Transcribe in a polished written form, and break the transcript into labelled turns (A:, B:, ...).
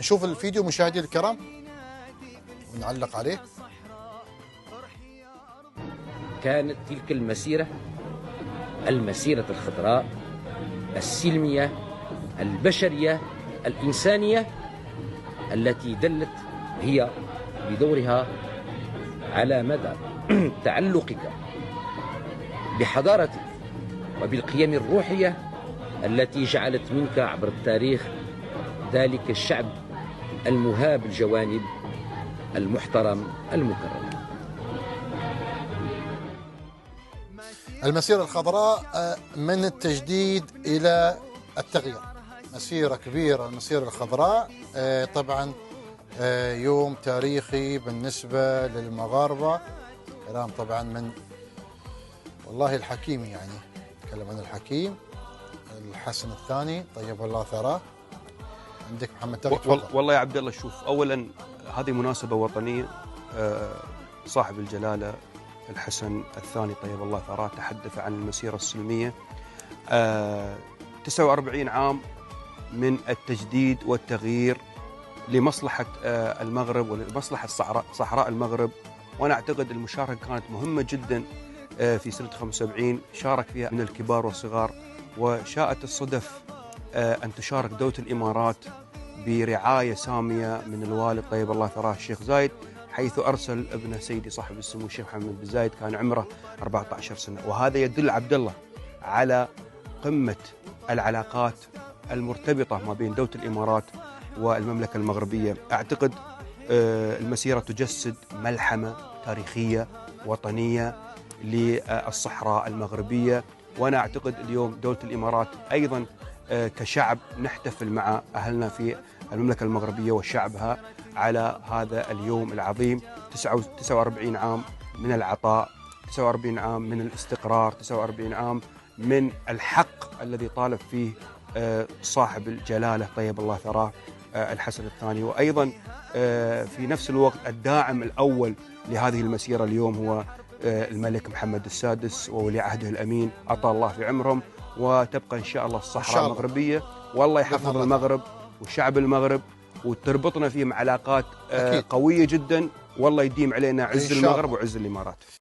A: نشوف الفيديو مشاهدينا الكرام ونعلق عليه.
B: كانت تلك المسيرة الخضراء السلمية البشرية الإنسانية التي دلت هي بدورها على مدى تعلقك بحضارتك وبالقيم الروحية التي جعلت منك عبر التاريخ ذلك الشعب المهاب الجوانب المحترم المكرم.
A: المسيرة الخضراء من التجديد إلى التغيير، مسيرة كبيرة المسيرة الخضراء. طبعا يوم تاريخي بالنسبة للمغاربة، كلام طبعا من والله الحكيم، يعني نتكلم عن الحكيم الحسن الثاني طيب الله ثراه. عندك محمد تفضل.
C: والله يا عبد الله، شوف، اولا هذه مناسبة وطنية. صاحب الجلالة الحسن الثاني طيب الله ثراه تحدث عن المسيرة السلمية. 49 عام من التجديد والتغيير لمصلحة المغرب ولمصلحة صحراء المغرب، وأنا أعتقد المشاركة كانت مهمة جدا. في سنة 75 شارك فيها من الكبار والصغار، وشاءت الصدف أن تشارك دولة الإمارات برعاية سامية من الوالد طيب الله ثراه الشيخ زايد، حيث أرسل ابنه سيدي صاحب السمو الشيخ محمد بن زايد كان عمره 14 سنة. وهذا يدل عبد الله على قمة العلاقات المرتبطة ما بين دولة الإمارات والمملكة المغربية. أعتقد المسيرة تجسد ملحمة تاريخية وطنية للصحراء المغربية، وأنا أعتقد اليوم دولة الإمارات أيضا كشعب نحتفل مع أهلنا في المملكة المغربية وشعبها على هذا اليوم العظيم. 49 عام من العطاء، 49 عام من الاستقرار، 49 عام من الحق الذي طالب فيه صاحب الجلالة طيب الله ثراه الحسن الثاني. وأيضا في نفس الوقت الداعم الأول لهذه المسيرة اليوم هو الملك محمد السادس وولي عهده الأمين، أطال الله في عمرهم، وتبقى إن شاء الله الصحراء المغربية، والله يحفظ المغرب وشعب المغرب وتربطنا فيهم علاقات قوية جدا، والله يديم علينا عز المغرب وعز الإمارات.